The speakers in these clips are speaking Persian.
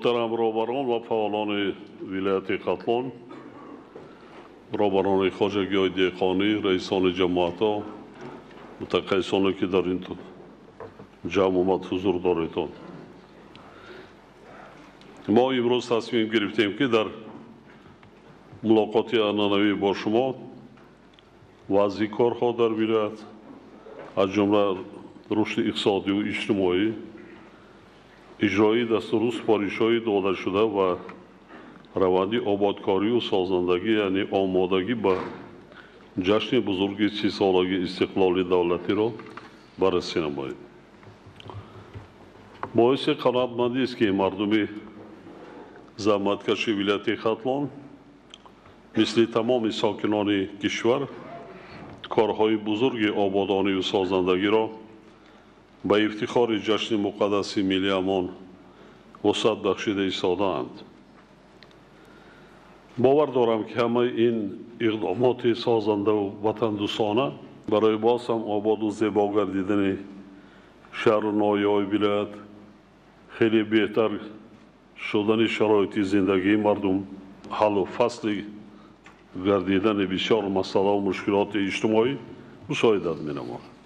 محترم رهبران و فعالان ولایت قطلان، رهبران خواجگی‌های دهقانی، رئیسان جماعت‌ها، متخصصانی که در این جمع آمد حضور دارید. ما امروز تصمیم گرفتیم که در ملاقات عنعنوی با شما وضع کارها در ولایت از جمله رشد اقتصادی و اجتماعی، اجرای دستور سپارش‌های داده شده و روند آبادکاری و سازندگی یعنی آمادگی به جشن بزرگ 30 سالگی استقلال دولتی را بررسی نماییم. باعث قناعتمندی است که مردم زحمتکش ولایت قطلان مثل تمام ساکنان کشور کارهای بزرگ آبادانی و سازندگی را به افتخار جشن مقدس ملی امان وسعت بخشیده ایستاده‌اند. باور دارم که همه این اقدامات سازنده و وطندوستانه برای باز هم آباد و زیبا گردیدن شهر و ناحیه‌های ولایت خیلی بهتر شدن شرایط زندگی مردم، حل و فصل گردیدن بسیار مسائل و مشکلات اجتماعی مساعدت می‌نماید.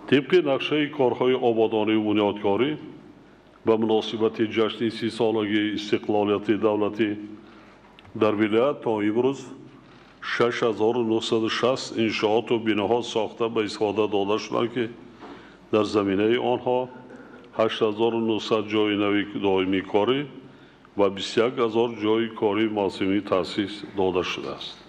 طبق نقشه کارهای آبادانی و بنیادکاری به مناسبت جشن 30 سالگی استقلالیت دولتی در ولایت تا امروز 6960 انشاءات و بناها ساخته به استفاده داده شدند که در زمینه آنها 8900 جای نوی دائمی کاری و 21000 جای کاری موسمی تأسیس داده شده است.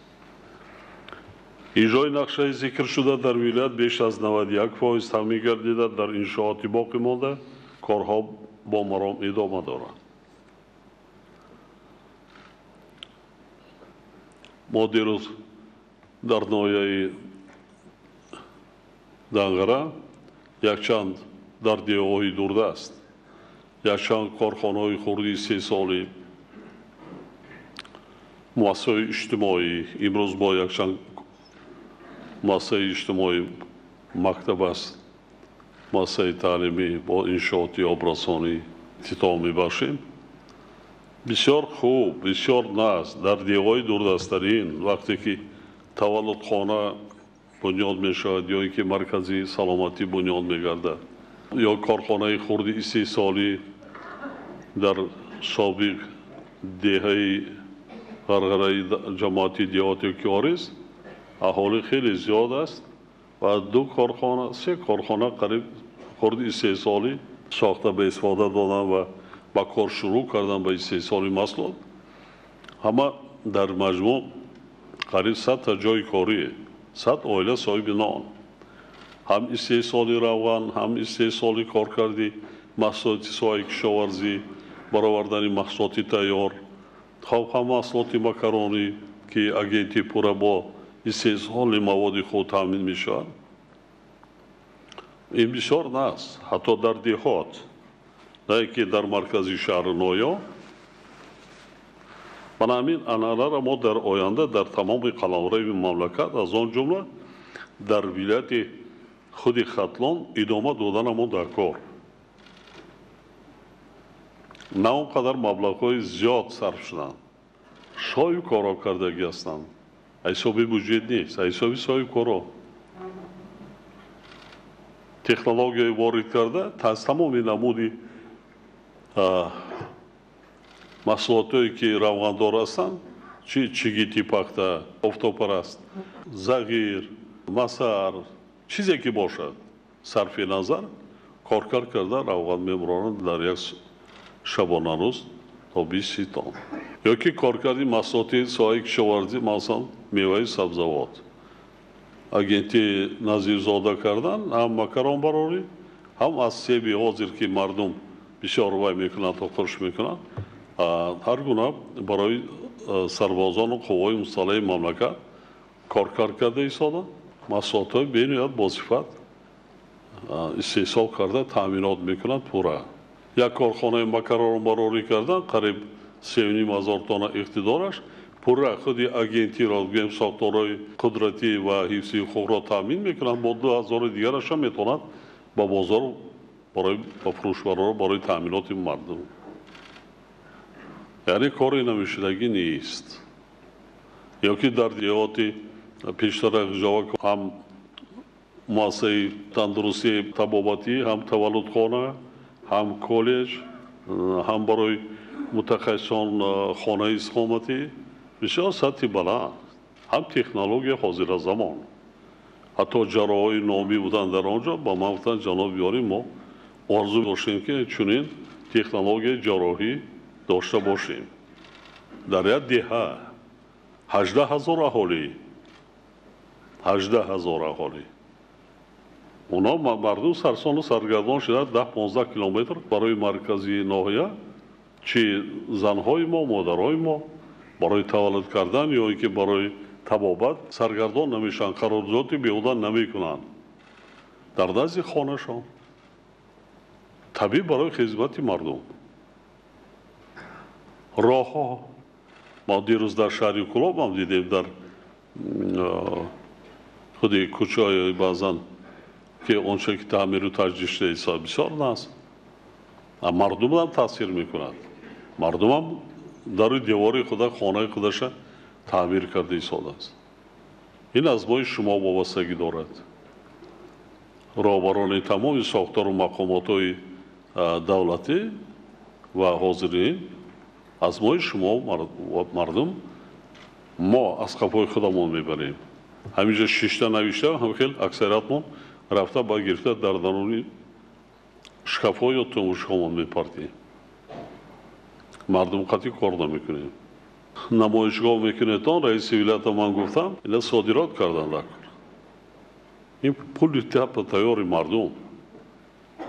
اجرای نقشه ذکر شده در ولایت بیش از 91% تامین گردیده. در انشاءات باقی مانده کارها با مرام ادامه دارند. ما دیروز در ناحیه دنگره یکچند در دیه‌های دوردست یکچند کارخانه‌های خردی 3 سالی مؤسسه اجتماعی امروز با یکچند مؤسسه اجتماعی مکتب است، مؤسسه تعلیمی با انشاءات آبرسانی افتتاح می‌بخشیم. بسیار خوب، بسیار ناز در دیه‌های دوردست‌ترین وقتی که تولدخانه بنیاد می‌شود یا اینکه مرکزی سلامتی بنیاد می‌گردد یا کارخانه خردی 30 سالی در سابق دهه غرغره جماعتی دیهاتی کیاری است، اهالی خیلی زیاد است و 2 کارخانه 3 کارخانه قریب خردی 3 سالی ساخته به استفاده دادن و با کار شروع کردن به 3 سالی محصولات. همه در مجموع قریب 100 تا جای کاری، 100 عائله صاحب نان، هم 3 سالی روغن، هم 3 سالی کار کردی محصولات سوای کشاورزی، برآوردن محصولات تیار، هم محصولات مکرونی که اگنتی پورا با 3 سالی مواد خود تامین میشود. این بسیار ناست حتی در دیهات، نه که در مرکزی شهر نویا. بنابراین عنعنه را ما در آینده در تمام قلمروی مملکت از آن جمله در ولایت خود قطلان ادامه دادن ما در کار. نه اونقدر مبلغ‌های زیاد صرف شدن، شاید کارا کردگی هستند، حسابی بودجه نیست، حسابی صاحب کارا تکنولوژی وارد کرده تا تمام نمودی محصولاتی که روغندار هستند، چیگیتی پخته، آفتابپرست، زغیر، مسر، چیزی که باشد صرف نظر کار کرده روغن میبرانند در یک شبانه روز تا 20 تن. یا که کار کردی محصولات سایر کشاورزی مثلا میوه سبزوات اگنتی نظیر زاده کردن، هم مکرون براری، هم از سیبی حاضر که مردم بسیار وای میکنند و خوش میکنند، هر گونه برای سربازان و قوای مسلح مملکت کار کرده ایستادن. محصولات های بینیاد با صفت استحصال کرده تامینات میکنند پورا. یک کارخانه مکرون براری کردن قریب 3500 تانه اقتدارش پورا خودی اگنتی را بگیم ساختارهای قدرتی و حفظی خود را تامین میکنند، با 2000 دیگرش هم میتونند با بازار برای فروش برای تامینات مردم. یعنی کاری نمیشدگی نیست. یکی در دیاتی پیشتر جواب هم مؤسسه تندرستی طبابتی هم تولد خانه هم کالج هم برای متخصصان خانه استقامتی بسیار سطح بلند هم تکنولوژی حاضر زمان حتی جراحای نامی بودن در آنجا با ما گفتن جناب یاری ما آرزو داشتیم که چنین تکنولوژی جراحی داشته باشیم. در یک دهه 18,000 اهالی 18,000 اهالی اونا مردم سرسان و سرگردان شده 10-15 کیلومتر برای مرکزی ناحیه چی زنهای ما مادرهای ما برای تولد کردن یا اینکه برای طبابت سرگردان نمیشن قراردادی بیهوده نمیکنن در نزد خانهشان طبیعی برای خدمت مردم راه ها ما دیروز در شهری کلاب هم دیدیم در خودی کوچه های بعضن که اونچه که تعمیر و تجدید شده ایسا بسیار نست مردم هم تاثیر میکند مردم هم در دیواری خدا خانه خودش تعمیر کرده ایستاده است این از مای شما وابستگی دارد راهبران تمام ساختار و مقامات های دولتی و حاضرین از مای شما مردم ما از قفای خودمون میبریم همینجا شیشته نوشته هم خیلی اکثریتمون رفته با گرفته در درونی شکفای یا تموشکامون میپردیم مردم قطعی کار نمیکنیم نمایشگاه میکنیتان رئیس ولایت من گفتم اینا صادرات کردن نکن این پول تپ تیاری مردم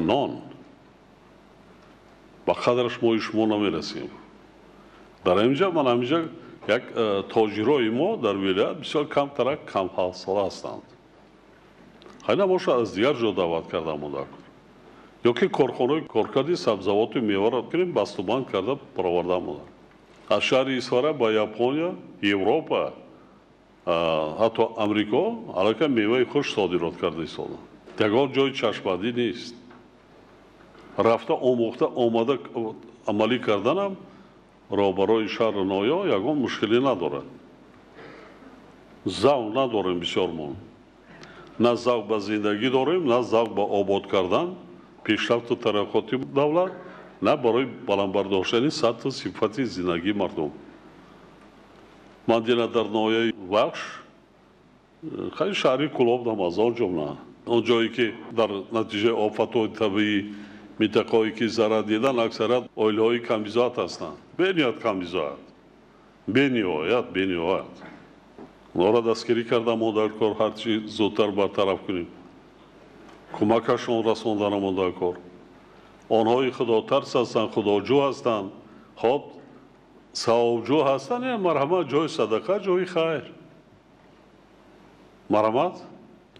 نان با قدرش ما شما نمیرسیم در اینجا من همینجا یک تاجرای ما در ولایت بسیار کم ترک کم حوصله هستند خیلی باشه از دیگر جا دعوت کردم مدار یا که کارخانه کارکردی سبزوات و میوه را کنیم بستوبند کرده پروردن مدار از شهر ایسفاره با یاپونیا اروپا حتی امریکا علاقه میوه خوش صادرات کرده ایستاده دیگر جای چشم‌بندی نیست رفته آموخته آماده عملی کردنم را برای شهر نایا یگان مشکلی نداره ذوق نداریم بسیار مون نه ذوق به زندگی داریم نه ذوق به آباد کردن پیشرفت و ترقیات دولت نه برای بلند برداشتن سطح و صفت زندگی مردم من دیدم در ناحیه وخش خیلی شهری کلاب هم از آن جمله اون جایی که در نتیجه آفت‌های طبیعی منطقه‌ای که ضرر دیدن اکثریت آیل‌های کمیزات هستند بنیاد کمیزات بنیاد اونا را دستگیری کردم و در کار هرچی زودتر برطرف کنیم کمکشون رسوندن و در کار آنهای خدا ترس هستند خداجو هستند خب ثوابجو هستند یا مرحمت جای صدقه جای خیر مرحمت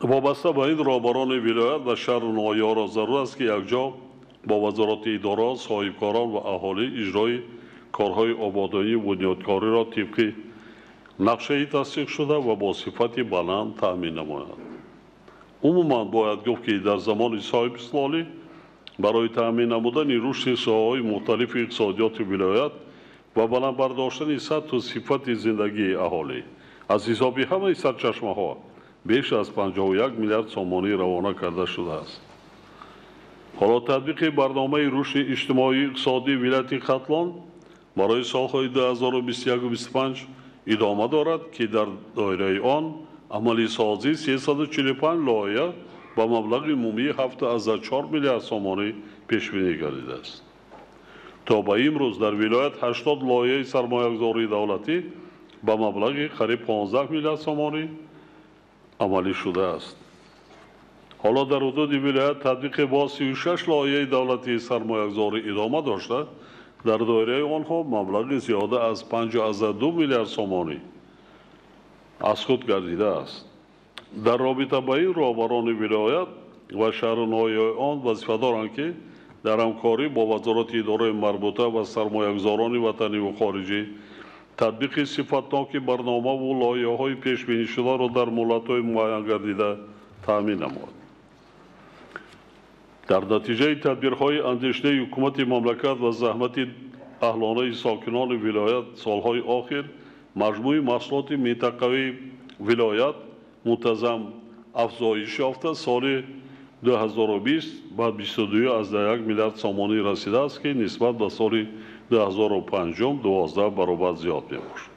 وابسته به این راهبران ولایت و شهر ناحیه را ضرور است که یکجا با وزارت اداره صاحبکاران و اهالی اجرای کارهای آبادانی و بنیادکاری را طبق نقشه تصدیق شده و با صفت بلند تامین نماید عموما باید گفت که در زمان صاحب اسلالی برای تامین نمودن رشد ساحه‌های مختلف اقتصادیات ولایت و بلند برداشتن سطح و صفت زندگی اهالی از حساب همه سرچشمه‌ها بیش از 51 میلیارد سومانی روانه کرده شده است. حالا تطبیق برنامه رشد اجتماعی اقتصادی ولایت ختلان برای سالهای 2021 و 2025 ادامه دارد که در دایره آن عملی سازی 345 لایحه با مبلغ عمومی 7.4 میلیارد سومانی پیش بینی گردیده است. تا به امروز در ولایت 80 لایحه سرمایه‌گذاری دولتی با مبلغ قریب 15 میلیارد سومانی عملی شده است. حالا در حدود ولایت تطبیق با 36 لایحه دولتی سرمایه‌گذاری ادامه داشته در دایره آنها مبلغ زیاده از 5.2 میلیارد سومانی از خود گردیده است. در رابطه با این راهبران ولایت و شهر ناحیه آن وظیفه دارند که در همکاری با وزارت اداره مربوطه و سرمایه‌گذاران وطنی و خارجی تطبیق صفتناک برنامه و لایحه‌های پیش بینی شده را در مهلت‌های معین گردیده تامین نماید. در نتیجه تدبیرهای اندیشیده حکومت مملکت و زحمت اهلانه ساکنان ولایت سالهای آخر مجموع محصولات منطقوی ولایت منتظم افزایش یافته. سال 2020 به 22.1 میلیارد سامانی رسیده است که نسبت به سال 2005 12 برابر زیاد میباشد.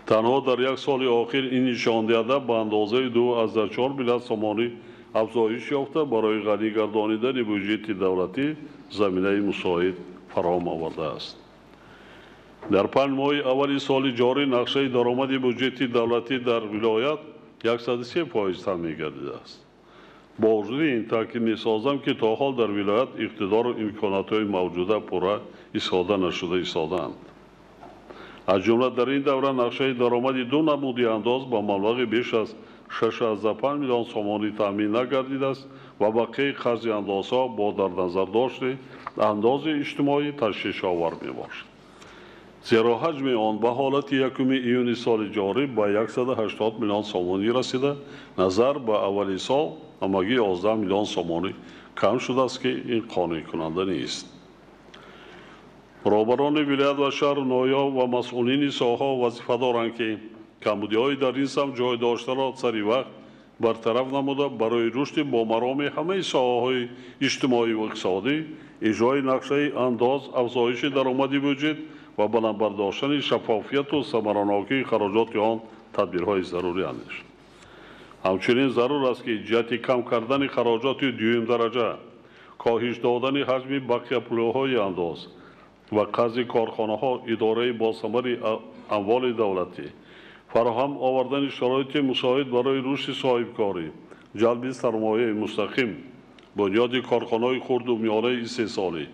تنها در یک سال آخر این نشان دهنده به اندازه 2.4 میلیارد سامانی افزایش یافته برای غنی گردانیدن بودجه دولتی زمینه مساعد فراهم آورده است. در 5 ماه اول سال جاری نقشه درآمد بودجه دولتی در ولایت 103% تامین گردیده است. با وجود این تاکید می‌سازم که تا حال در ولایت اقتدار و امکانات‌های موجوده پورا استفاده نشده ایستاده‌اند. از جمله در این دوره نقشه درآمد دو نمودی انداز با مبلغ بیش از 6.5 میلیون سامانی تامین نگردیده است و بقیه قرض اندازها با در نظر داشته انداز اجتماعی تشویش آور میباشد. زیرا حجم آن به حالت 1 ایون سال جاری به 180 میلیون سامانی رسیده، نظر به اول سال همگی 11 میلیون سامانی کم شده است که این قانع کننده نیست. رهبران ولایت و شهر نایاب و مسئولین ساحه وظیفه دارند که کمبودی‌های در این سمت جای داشته را سری وقت برطرف نموده برای رشد با مرام همه ساحه‌های اجتماعی و اقتصادی اجرای نقشه انداز افزایش درآمد بودجه و بلند برداشتن شفافیت و ثمراناکی خراجات آن تدبیرهای ضروری اندیشید. همچنین ضرور است که جهت کم کردن خراجات دویم درجه، کاهش دادن حجم بقیه پولهای انداز و قرض کارخانه‌ها اداره با ثمر اموال دولتی، فراهم آوردن شرایط مساعد برای رشد صاحبکاری، جلب سرمایه مستقیم، بنیاد کارخانه‌های خرد و میانه استحصالی،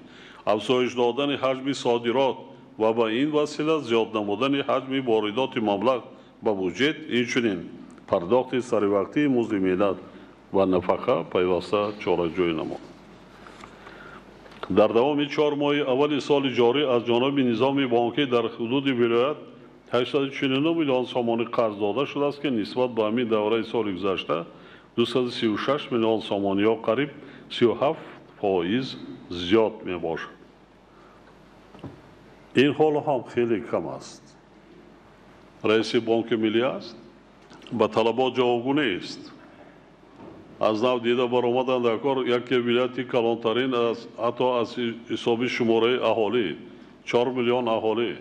افزایش دادن حجم صادرات و با این وسیله زیاد نمودن حجم واردات مبلغ به بودجه، اینچنین پرداخت سریوقتی مزد ملت و نفقه پیوسته چاره‌جویی نمود. در دوام 4 ماه اول سال جاری از جانب نظام بانکی در حدود ولایت 849 میلیون سامانی قرض داده شده است که نسبت به همین دوره سال گذشته 236 میلیون سامانی یا قریب 37% زیاد می باشد. این حال هم خیلی کم است. رئیس بانک ملی است، به طلبات جوابگونه است. از نو دیده برآمدند در کار یکی ولایتی کلانترین است، حتی از حساب شماره اهالی 4 میلیون اهالی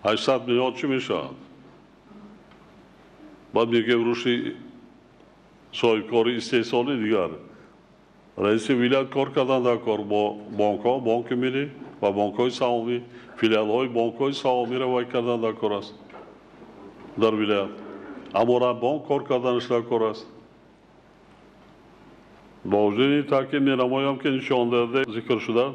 800 میلیون چی میشد؟ بعد میگه روشی صاحبکاری استحصالی دیگر. رئیس ولایت کار کردن در کار با بانک‌ها، بانک ملی و بانک‌های سهامی، فیلیال‌های بانک‌های سهامی را وای کردن در کار است در ولایت. اما بانک کار کردنش در کار است. با وجود این تاکید می‌نمایم که نشان داده ذکر شده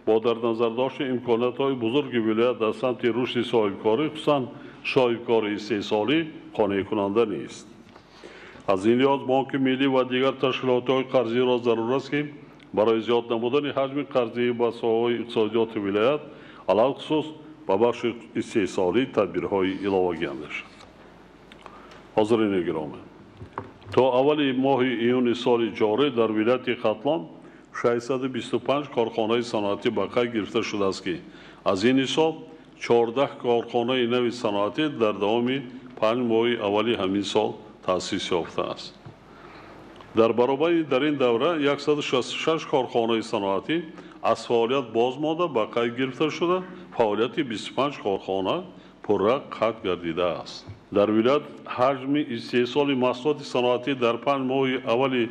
با در نظر داشت امکانات‌های بزرگ ولایت در سمت رشد صاحبکاری، خصوصاً صاحبکاری استحصالی قانع کننده نیست. از این لحاظ بانک ملی و دیگر تشکیلات‌های قرضی را ضرور است که برای زیاد نمودن حجم قرضی به ساحه‌های اقتصادیات ولایت علاوه خصوص به بخش استحصالی تدبیرهای علاوه‌ای اندیشد. حاضرین گرامی، تا اول ماه ایون سال جاری در ولایت ختلان 625 کارخانه صنعتی به کار گرفته شده است که از این حساب 14 کارخانه نو صنعتی در دوام 5 ماه اولی همین سال تأسیس یافته است. در برابر در این دوره 166 کارخانه صنعتی از فعالیت باز مانده به کار گرفته شده، فعالیت 25 کارخانه پررا قطع گردیده است. در ولایت حجم استحصال محصولات صنعتی در 5 ماه اولی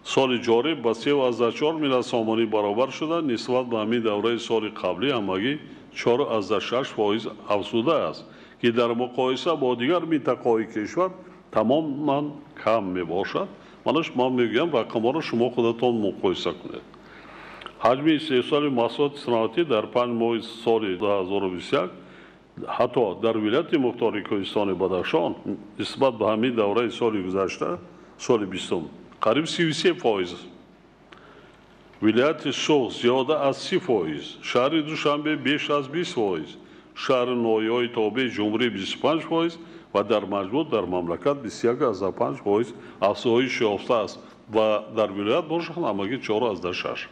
سال جاری به 3.4 میلیارد سامانی برابر شده، نسبت به همین دوره سال قبلی همگی 4.6% افزوده است که در مقایسه با دیگر منطقه‌های کشور تماما کم می باشد. من میگم رقم‌ها را شما خودتان مقایسه کنید. حجم استحصال محصولات صنعتی در 5 ماه سال 2021 حتی در ولایت مختار کوهستان بدخشان نسبت به همین دوره سال گذشته سال 20 قریب 33%. ولایت سوخ زیاده از 30%، شهر دوشنبه بیش از 20%، شهر نویای تابع جمهوری 25% و در مجموع در مملکت 21.5% افزایش یافته است و در ولایت باشد همگی 4.6.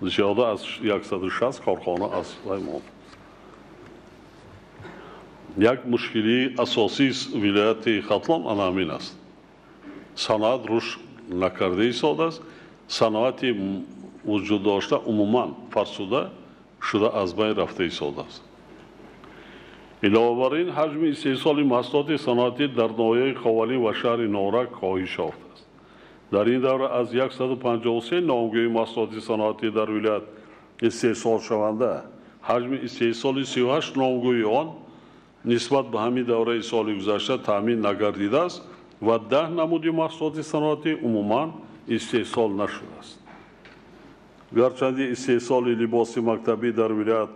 زیاده از 160 کارخانه اصلا ما یک مشکلی اساسی ولایت خاتلان آن همین است صنعت روش نکرده ایستاده است صنعت وجود داشته عموما فرسوده شده از بین رفته ایستاده است علاوه بر این حجم استحصال محصولات صنعتی در ناحیه خاولین و شهر نورک کاهش یافته است در این دوره از 153 نامگوی محصولات صنعتی در ولایت استحصال شونده حجم استحصال 38 نامگوی آن نسبت به همین دوره سال گذشته تامین نگردیده است و 10 نمودی محصولات صنعتی عموما استحصال نشده است گرچند استحصال لباس مکتبی در ولایت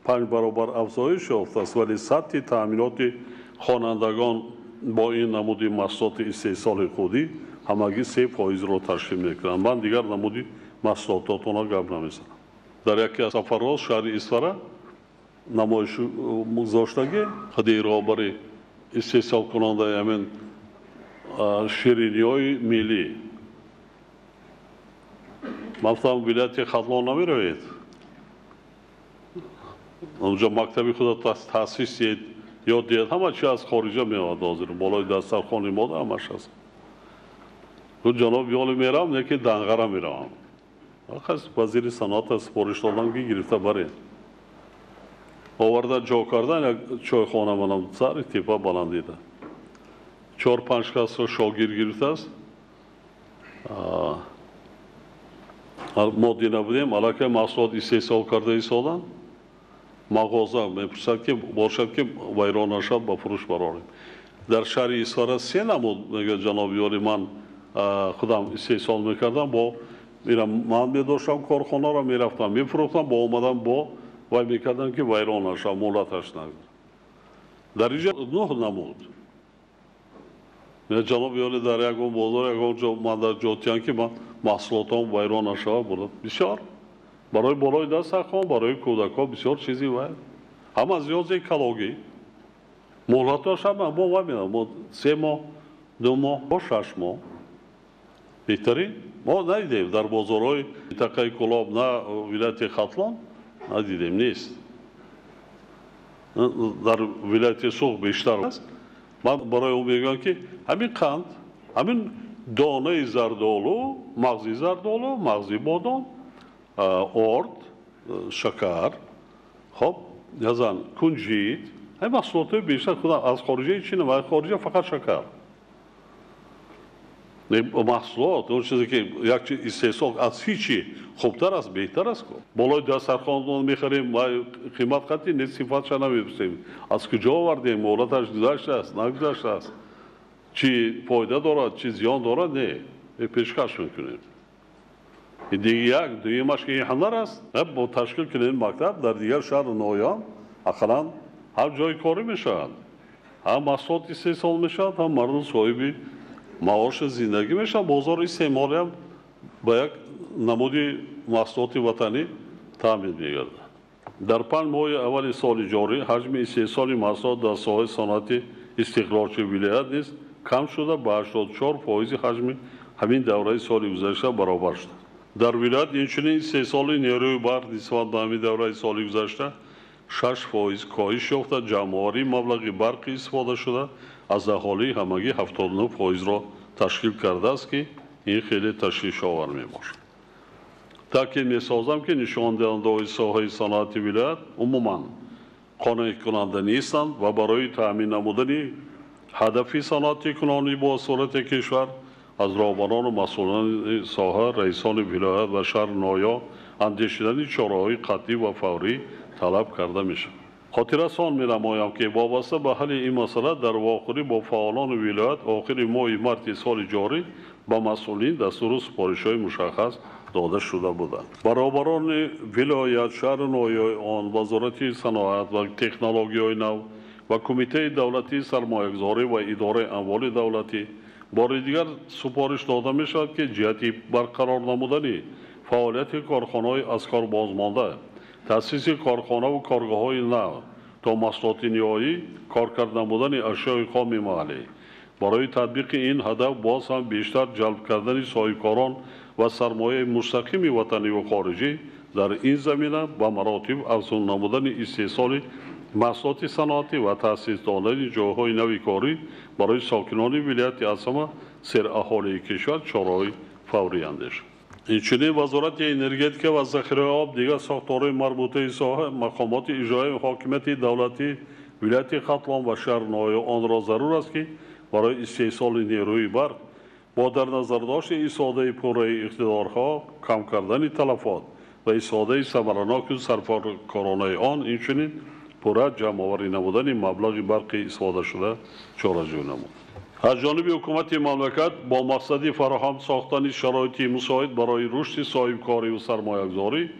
5 برابر افزایش یافته است ولی سطح تامینات خوانندگان با این نمودی محصولات استحصال خودی همگی 3% را تشکیل میکنند من دیگر نمودی محصولاتتون را گپ نمیزنم در یکی از سفرها شهر اسفره نمایش گذاشتگی خدیرها برای استحصال کننده همین شیرینی های ملی مثلا ولایت خاتلان نمی روید اونجا مکتبی خود تاسیس یا دید همه چی از خارجه می آمد حاضر بالای دسترخوان ماده همش هست تو جناب یالی میرم یکی دنگره میرم خاص وزیر صنعت سپارش دادن که گرفته برید آورده جا کردن یک چای خانه منم سر تیپا بلندیده 4-5 کس رو شاگیر گرفته است ما دیده بودیم علاقه محصولات استحصال کرده ایستادن مغازه میپرسد که باشد که ویران نشد با فروش براریم در شهر اسفره 3 نمود میگه جناب یاری من خودم استحصال میکردم با میرم من میداشتم کارخانه را میرفتم میفروختم با اومدم با وای میکردم که ویران نشد مولتش نگذار در اینجا 9 نمود جناب یاری در یک بازار یک جا من در جاتیان که من محصولاتم ویران نشد بود بسیار برای بالای دسترخوان برای کودکان بسیار چیزی و همه زیاد کالوگی مولتش هم با وای میدم 3 ماه 2 ماه با 6 ماه بهترین ما ندیدیم در بازارهای منطقه کلاب نه ولایت خاتلان ندیدیم نیست در ولایت سوق بیشتر است من برای اون میگم که همین قند همین دانه زردالو مغزی زردالو مغزی بادام آرد شکر خب یازن کنجید همین محصولات بیشتر خودم از خارجه چین و خارجه فقط شکر محصولات اون چیزی که یک چیز استحصال از هیچی خوبتر است بهتر است بالای دسترخوان میخریم و قیمت قطعی نیست صفاتش نمیپرسیم از کجا آوردیم مولتش گذشته است نگذشته است چی فایده دارد چی زیان دارد نه پیشکش میکنیم دیگه یک دویمش که این هنر است با تشکیل کنیم مکتب در دیگر شهر نویان اقلا هر جای کاری میشد هم محصولات استحصال میشد هم مردم صاحبی معاش زندگی میشه بازار استعمالی هم با یک نمودی محصولات وطنی تامین میگرده در 5 ماه اول سال جاری حجم استحصال محصولات در ساحه صنعتی استخراج ولایت نیز کم شده با 84% حجم همین دوره سال گذشته برابر شد در ولایت اینچنین استحصال نیروی برق نسبت به همین دوره سال گذشته 6% کاهش یافته جمع‌آوری مبلغ برق استفاده شده از اهالی همگی 79% را تشکیل کرده است که این خیلی تشویش آور میباشد تاکید میسازم که نشان دهنده ساحه صنعتی ولایت عموما قانع کننده نیستند و برای تامین نمودن هدف صنعتی کنانی با صورت کشور از راهبران و مسئولان ساحه رئیسان ولایت و شهر نویا اندیشیدن چاره‌های قطعی و فوری طلب کرده میشد خاطر سان می نمایم که وابسته به حل این مسئله در واخوری با فعالان ولایت آخر ماه مارس سال جاری با مسئولین دستور سپارش های مشخص داده شده بودند برابران ولایت شهر نوی آن وزارت صنعت و تکنولوژی های نو و کمیته دولتی سرمایه‌گذاری و اداره اموال دولتی بار دیگر سپارش داده می شود که جهت برقرار نمودن فعالیت کارخانه‌های از کار بازمانده تأسیس کارخانه و کارگاه‌های نو تا محصولات نهایی کارکرد نمودن اشیاء خام محلی برای تطبیق این هدف باز هم بیشتر جلب کردن صاحبکاران و سرمایه مستقیم وطنی و خارجی در این زمینه با مراتب افزون نمودن استحصال محصولات صنعتی و تأسیس دادن جاهای نوی کاری برای ساکنان ولایت عاصمه سر اهالی کشور چاره‌های فوری اندیش. اینچنین وزارت انرژی و ذخیره آب دیگر ساختارهای مربوطه ساحه مقامات اجرایی حاکمیت دولتی ولایت ختلان و شهر نوای آن را ضرور است که برای استحصال نیروی برق با در نظر داشت استفاده پوره اقتدارها کم کردن تلفات و استفاده ثمرناک سرکارانه آن اینچنین پوره جمع‌آوری نمودن مبلغ برق استفاده شده چاره‌جویی نمود. از جانب حکومت مملکت با مقصد فراهم ساختن شرایط مساعد برای رشد صاحبکاری و سرمایه‌گذاری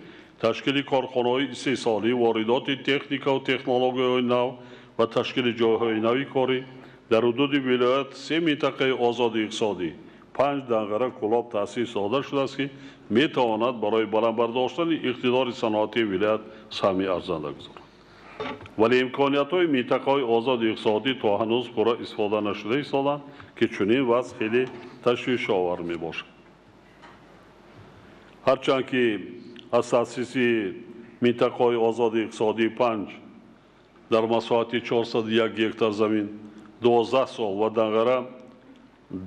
تشکیل کارخانه‌های استحصالی واردات تکنیک و تکنولوژی‌های نو و تشکیل جاهای نوی کاری در حدود ولایت 3 منطقه آزاد اقتصادی 5 دنگره کلاب تأسیس داده شده است که می‌تواند برای بلند برداشتن اقتدار صنعتی ولایت سهمی ارزنده گذارد. ولی امکانیت‌های منطقه‌های آزاد اقتصادی تا هنوز پورا استفاده نشده ایستادند که چنین وضع خیلی تشویش آور می‌باشد. هرچند که از تأسیس منطقه‌های آزاد اقتصادی 5 در مساحت 401 هکتار زمین 12 سال و دنگره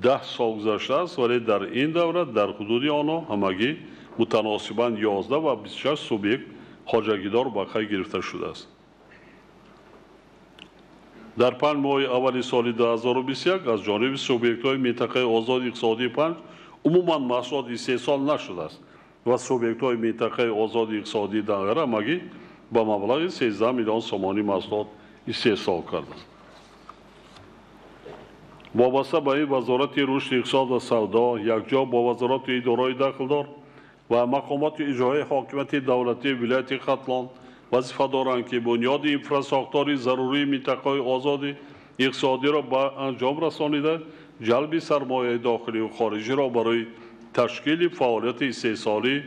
10 سال گذشته است، ولی در این دوره در حدود آنها همگی متناسباً 11 و 26 سوبیکت حاجگیدار بقای گرفته شده است. در 5 ماه اول سال 2021 از جانب سوبیکت‌های منطقه آزاد اقتصادی 5 عموماً محصولات استحصال نشده است و سوبیکت‌های منطقه آزاد اقتصادی دنگره همگی با مبلغ 13 میلیون سومانی محصولات استحصال کردند. وابسته به این وزارت رشد اقتصاد و سودا یکجا با وزارت اداره داخلدار و مقامات اجرایی حاکمیت دولتی ولایت ختلان وظیفه دارند که بنیاد انفراستراکچوری ضروری منطقه‌های آزاد اقتصادی را به انجام رسانیده جلب سرمایه داخلی و خارجی را برای تشکیل فعالیت استحصالی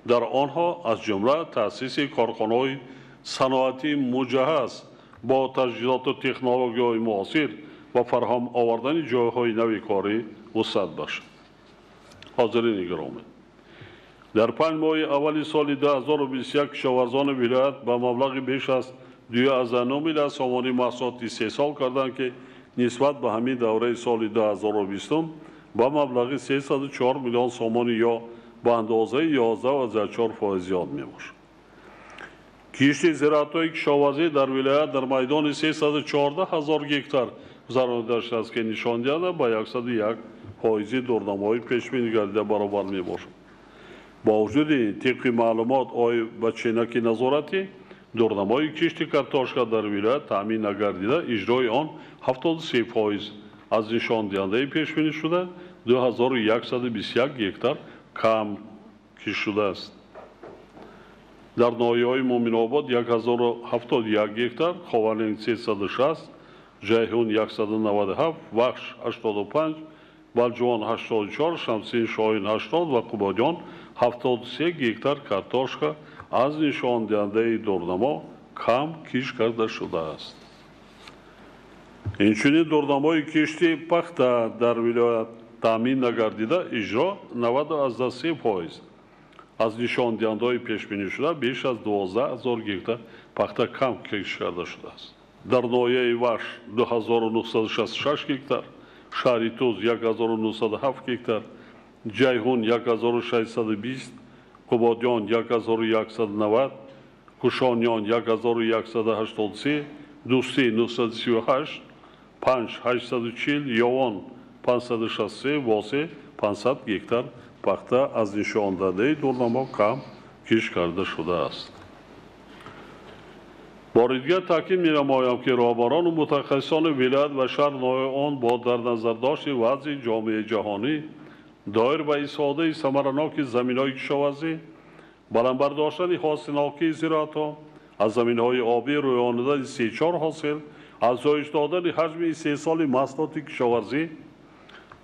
در آنها از جمله تأسیس کارخانه‌های صنعتی مجهز با تجهیزات و تکنولوژی‌های معاصر و فراهم آوردن جایهای نوی کاری وسعت بخشد. حاضرین گرامی، در 5 ماه اول سال 2021 کشاورزان ولایت به مبلغ بیش از 2.9 میلیارد سومانی محصولات استحصال کردند که نسبت به همین دوره سال 2020 با مبلغ 304 میلیون سومانی یا به اندازه 11.4% زیاد میباشد. کشت زراعت‌های کشاورزی در ولایت در میدان 314,000 هکتار گذرانده شده است که نشان دهنده به 101% دورنمایی پیش بینی گردیده برابر میباشد. با وجود این طبق معلومات آقای بچینک نظارتی دورنمای کشت کارتاشکا در ولایت تامین نگردیده اجرای آن 73% از نشان دهنده پیش بینی شده 2121 هکتار کم کشت شده است. در ناحیه‌های مومن آباد 1071 هکتار، خواننگ 360، جیهون 197، وخش 85، بلجوان 84، شمسین شاهین 80 و قبادیان 73 هکتار کارتاشکا از نشان دهنده دورنما کم کشت کرده شده است. اینچنین دورنمای کشتی پخته در ولایت تامین نگردیده اجرا 93% از نشان دهنده پیش بینی شده بیش از 12,000 هکتار پخته کم کشت کرده شده است. در ناحیه وخش 2966 هکتار، شهر توز 1907 هکتار، جیهون 1620، قبادیان 1190، کوشانیان 1183، دوستی 938، پنج 840، یوان 563، واسه 500 هکتار پخته از نشان دهنده دورنما کم کشت کرده شده است. بار دیگر تاکید می‌نمایم که راهبران و متخصصان ولایت و شهر نوع آن با در نظر داشت وضع جامعه جهانی دایر به استفاده ثمرناک زمین‌های کشاورزی، بلند برداشتن حاصلناکی زراعت‌ها از زمین‌های آبی روی آمدن 34 حاصل، افزایش دادن حجم استحصال محصولات کشاورزی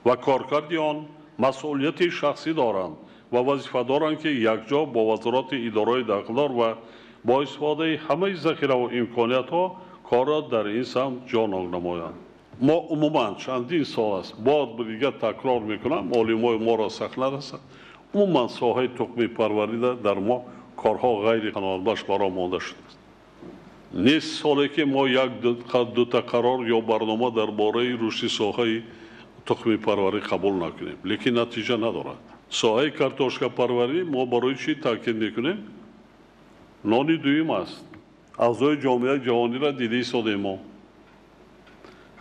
و کارکرد آن مسئولیت شخصی دارند و وظیفه دارند که یکجا با وزارت اداره داخلدار و با استفاده همه ذخیره و امکانیت‌ها کار را در این سمت جانانگ نمایند. ما عموما چندین سال است باز به دیگر تکرار میکنم، معلومات ما را سخت نرسد، عموما ساحه تخمی پروری در ما کارها غیر قانونباش برای مانده شده است. نیست سالی که ما یک دو تا قرار یا برنامه درباره رشد ساحه تخم پروری قبول نکنیم، لیکن نتیجه ندارد. ساحه کارتوشکا پروری ما برای چی تاکید میکنیم؟ نانی دویم است. اعضای جامعه جهانی را دیده ساده ما.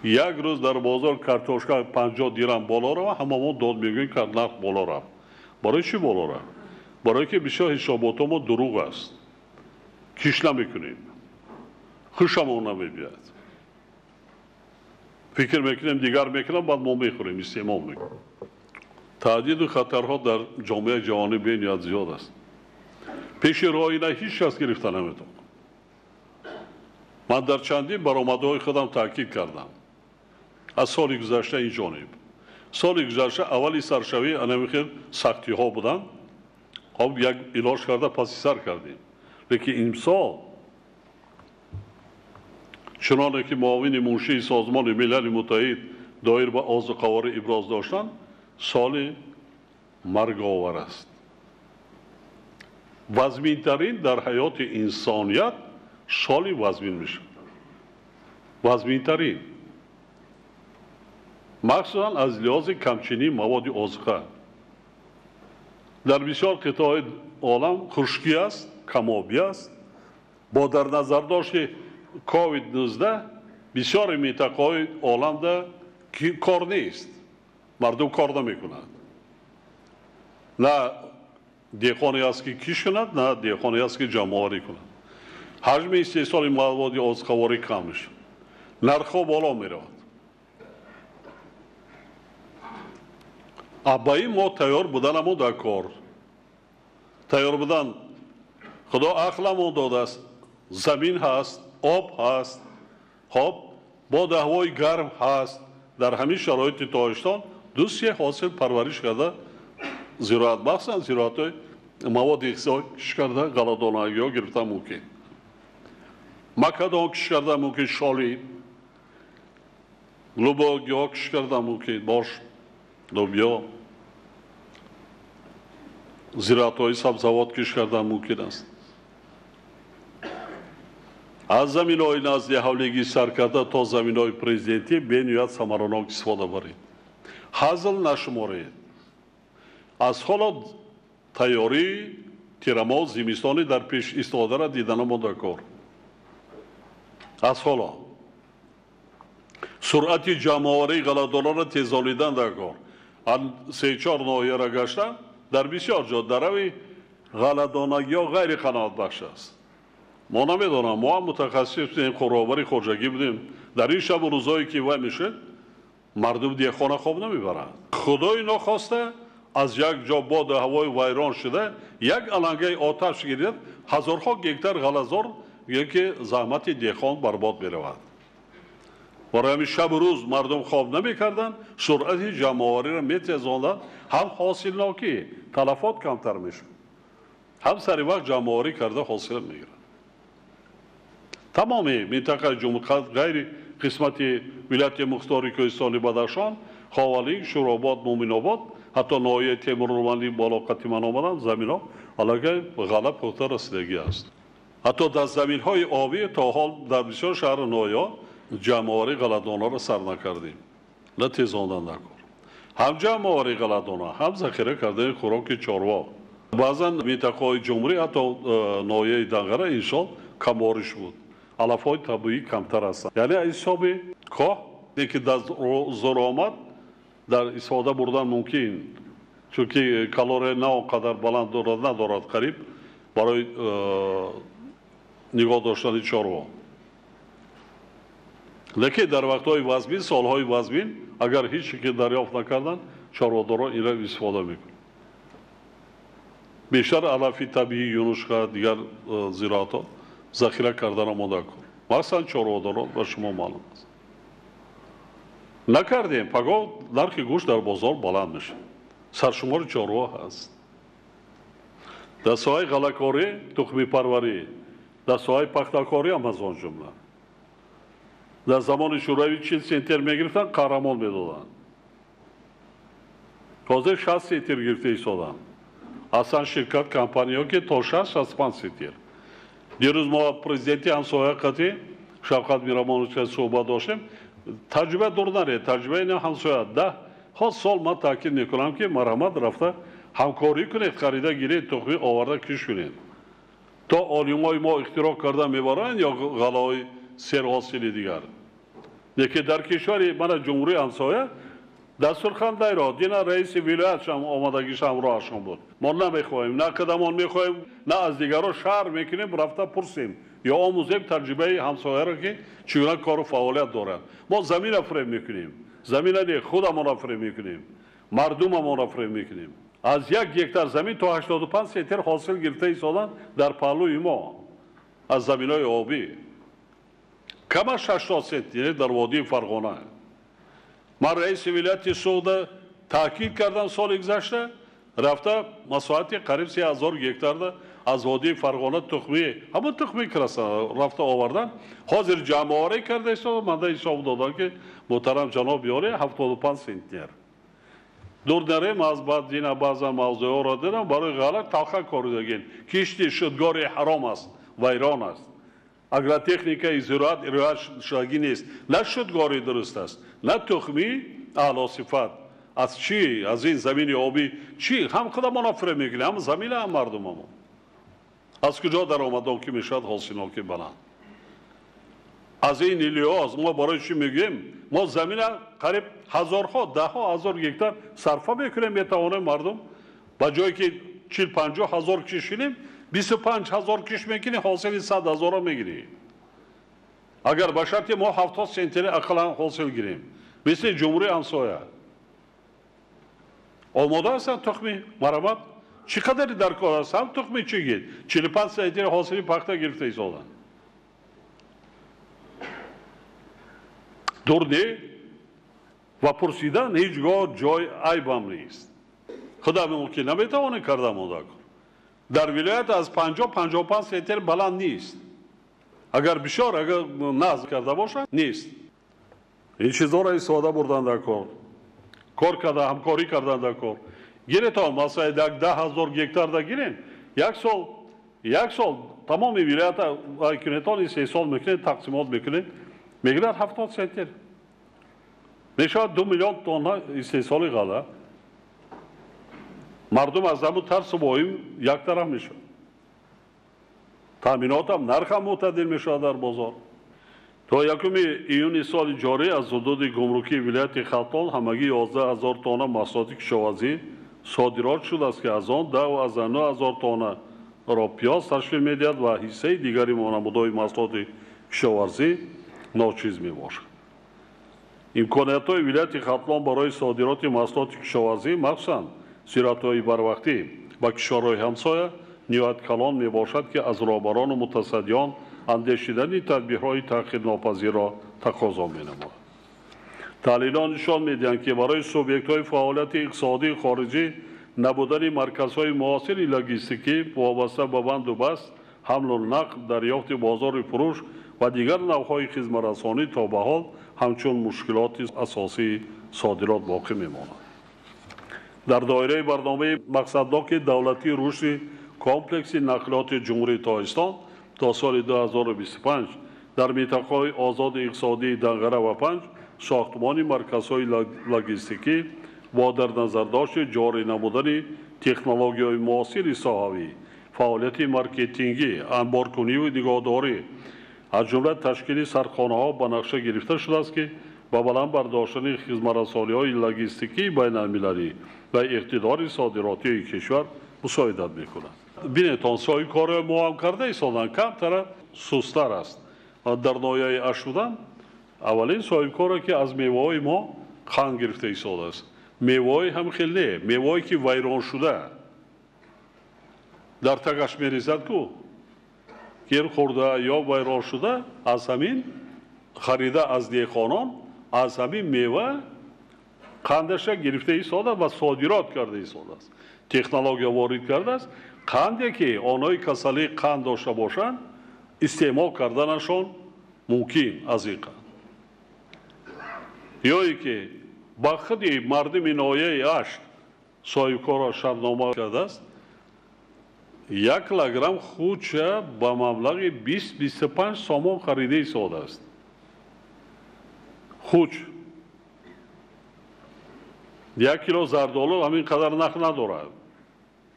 یک روز در بازار کارتوشکا 50 درم بالا را و همه ما داد میگوییم که نرخ بالا را. برای چی بالا را؟ برای که بسیار حسابات ما دروغ است. کش نمیکنیم. خوشمون نمیاد. فکر میکنیم دیگر میکنم بعد ما میخوریم استعمال میکنیم. تهدید و خطرها در جامعه جهانی به نیاز زیاد است. پیش رو اینا هیچ کس گرفته نمیتونه. من در چندین برآمدهای خودم تاکید کردم. از سال گذشته این جانب. سال گذشته اولی سرشوی انمیخیر سختی ها بودن. خب یک علاج کرده پسی سر کردیم. لیکن امسال چنانه که معاون منشی سازمان ملل متحد دایر به آز قواره ابراز داشتن سال مرگ آور است. وزمین ترین در حیات انسانیت سالی وزمین میشه. وزمین ترین مخصوصا از لحاظ کمچینی مواد آزخه در بسیار قطاع عالم خشکی است، کمابی است. با در نظر داشت که کووید 19 بسیار منطقه‌های عالم ده کار نیست. مردم کار نمیکنند. نه دیخانی است که کش کند، نه دیخانی است که جمع‌آوری کند. حجم استحصال مواد آزخواری کم میشه. نرخ‌ها بالا میرود. ابایی ما تیار بودن اما در کار. تیار بودن خدا عقلمون داده است. زمین هست، آب هست، خب باد هوای گرم هست. در همین شرایط تاریشتان دوست حاصل پرورش کرده زراعت بخشن زراعت مواد اغذایی کش کرده غله‌دانگی ها گرفته ممکن مکدان کش کرده ممکن شالی لوباگی ها کش کرده ممکن باش لوبیا زراعت های سبزوات کش کرده ممکن است. از زمین های نزدی حولگی سر کرده تا زمین های پریزیدنتی به نیت ثمراناک استفاده برید. حاصل نشمارید. از حالا تیاری تیرما زمستانی در پیش ایستاده را دیدن ما در کار. از حالا سرعت جمع‌آوری غله‌دانان را تیزانیدن در کار. آن 3-4 ناحیه را گشتم در بسیار جا دروی غله‌دانگی ها غیر قناعت بخش است. ما نمیدونم ما هم متخصص این خوراوری خواجگی بودیم. در این شب و روزایی که وای میشه مردم دیگه خانه خواب نمیبرند. خدای ناخواسته از یک جا باد هوای ویران شده یک علنگه آتش گیرد هزارها گکتر غله‌زار که زحمت دیخان برباد میرود. برای همین شب و روز مردم خواب نمیکردند. سرعت جمع‌آوری را میتیزاندند. هم حاصلناکی تلفات کمتر میشه. هم سری وقت جمع‌آوری کرده حاصل میگیرند. تمامی منطقه جمهوری غیر قسمت ولایت مختار کوهستانی بدخشان، خاولی، شوراباد، مومن‌آباد، حتی ناحیه تیمورمندی بالا قطیمان آمدن زمین‌ها علاقه غله پخته رسیدگی است. حتی در زمین‌های آبی تا حال در بسیار شهر ناحیه جمع‌آوری غله‌دان‌ها را سر نکردیم. نه تیزاندن نکن. هم جمع‌آوری غله‌دان‌ها هم ذخیره کردن خوراک چاروا. بعضا منطقه‌های جمهوری حتی ناحیه دنگره این سال کمبارش بود. علف‌های طبیعی کمتر هستند. یعنی حساب کاه که در زور آمد در استفاده بردن ممکن چون که کالری نه آنقدر بلند دارد ندارد قریب برای نگاه داشتن چاروا. لیکن در وقت‌های وزمین سال‌های وزمین اگر هیچی که دریافت نکردن چارواداران این را استفاده میکنند. بیشتر علف طبیعی یونشخا دیگر زراعت‌ها ذخیره کردن آماده کن. مثلا چارواداران بر شما معلوم است. نکردیم پگاه نرخ گوشت در بازار بلند میشه. سرشمار چاروا هست. در ساحه غله‌کاری، تخمی پروری، در ساحه پخته‌کاری هم از آن جمله. در زمان شوروی 40 سنتر میگرفتن قهرمان میدادن. تازه 60 سنتر گرفته ایستادن. Hasan şirket kampanya ki toşar şaspan sitir. Diyoruz mu prezidenti hamsoya katı Şavkat Miramonov'la sohbet oluşum. Tecrübe durnar tecrübe ne hamsoya da has solma takip ne kuram ki merhamet rafta hamkori kune karida gire tohmi avarda kişinin. To olimoy mo ihtiro karda mevaran ya galay ser hasili digar. Yeki der kişvari bana cumhuri hamsoya Dasturxan dayro dina reisi vilayet şam omadagi şam ro aşam بود. ما نمیخوایم نه کدامون میخوایم نه از دیگران شهر میکنیم رفته پرسیم یا آموزیم تجربه همسایه را که چگونه کار و فعالیت دارند ما زمین را فریب میکنیم زمین را خودمان را فریب میکنیم مردممان را فریب میکنیم از 1 هکتار زمین تا 85 سنتر حاصل گرفته ایستادن در پهلوی ما از زمینهای آبی کمش 80 سنتر در وادی فرغانه من رئیس ولایت سوده تاکید کردم سال گذشته رفته مساحت قریب 3000 هکتار از وادی فرغانه تخمی همون تخمی کرسه رفته آوردن حاضر جمع‌آوری کرده است من ده حساب دادم که محترم جناب بیاره 75 سنتر دور نریم از بعد دینا بعضا موضوع را دیدم برای غلط تلخه کردگین کشتی شدگاری حرام است ویران است اگر تکنیکای زراعت رعایت شدگی نیست نه شدگاری درست است نه تخمی اعلی صفت از چی از این زمین آبی چی هم خودمان فریب میگیریم هم زمین هم مردممون از کجا در آمدن که میشد حاصل که بلند از این الیاس ما برای چی میگیم ما زمین قریب هزارها ده ها هزار هکتار صرفه میکنیم میتوانیم مردم با جایی که 40-50 هزار کشیدیم 25 هزار کش میکنیم حاصل 100 هزار میگیریم اگر به شرط ما 70 سنتر اقلا حاصل گیریم مثل جمهوری همسایه آماده هستن تخمی مرمت چقدر در کار هست هم تخمی چی گید 45 سنتر حاصلی پخته گرفته ایستادن دور نه و پرسیدن هیچگاه جای عیبم نیست خدا به که نمیتوانه کرده ماده کن در ولایت از 50-55 سنتر بلند نیست اگر بشار اگر نزد کرده باشه نیست این چیزها را استفاده بردن در کار کرده همکاری کردن در کار گیره تا مثلا 10,000 هکتار دا گیرین یک سال تمام ولایت ایکنتان 3 سال میکنه تقسیمات میکنه میگیرد 70 سنتر میشود 2 میلیون تن 3 سالی غله مردم از همون ترس بایم یک طرف میشه تامینات هم نرخ هم معتدل میشه در بازار تا 1 ایون سال جاری از حدود گمرکی ولایت خلطان همگی 11,000 تن محصولات کشاورزی صادرات شده است که از آن 12,000 تن را پیاز تشکیل میدهد و حصه دیگری نمودهای محصولات کشاورزی ناچیز میباشد امکانیت‌های ولایت خلطان برای صادرات محصولات کشاورزی مخصوصاً زراعت‌های بروقتی با کشورهای همسایه نهایت کلان میباشد که از رهبران و متصدیان اندیشیدن تدبیرهای تأخیرناپذیر را تقاضا می‌نماید. تحلیلان نشان می‌دهند که برای سوبیکت‌های فعالیت اقتصادی خارجی نبودن مرکزهای معاصر لوجستیکی وابسته به بند و بست، حمل و نقل، دریافت بازار فروش و دیگر نوع‌های خدمت‌رسانی تا به حال همچون مشکلات اساسی صادرات باقی می‌ماند. در دایره برنامه مقصدناک دولتی رشد کامپلکسی نقلیات جمهوری تاجیکستان تا سال 2025 در منطقه‌های آزاد اقتصادی دنگره و پنج ساختمان مرکزهای لوجستیکی با در نظر داشت جاری نمودن تکنولوژی‌های معاصر صحوی فعالیت مارکتینگی انبارکنی و نگهداری از جمله تشکیل سرخانه‌ها به نقشه گرفته شده است که با بلند برداشتن خدمت‌رسانی‌های لوجستیکی بین‌المللی و اقتدار صادراتی کشور مساعدت می‌کند. بینتان سای کار ما هم کرده ایستادن کمتر سست‌تر است. در ناحیه اشودن اولین صاحب کاری که از میوه‌های ما قند گرفته ایستاده است. میوه‌های هم خیلی نه، میوه‌ای که ویران شده در تگش می‌ریزد کو گیر خورده یا ویران شده از همین خریده از دیخانان از همین میوه قندش گرفته ایستاده و صادرات کرده ایستاده است. تکنولوژی وارد کرده است. قندی که آنهای کسلی قند داشته باشند استعمال کردنشان ممکن از این قند یا ای که با خود مردم ناحیه اشت صاحب کار شرطنامه کرده است 1 کیلوگرم خوچه با مبلغ 20-25 سومون خریده سود است. خوچ 1 کیلو زردآلو همین قدر نرخ ندارد.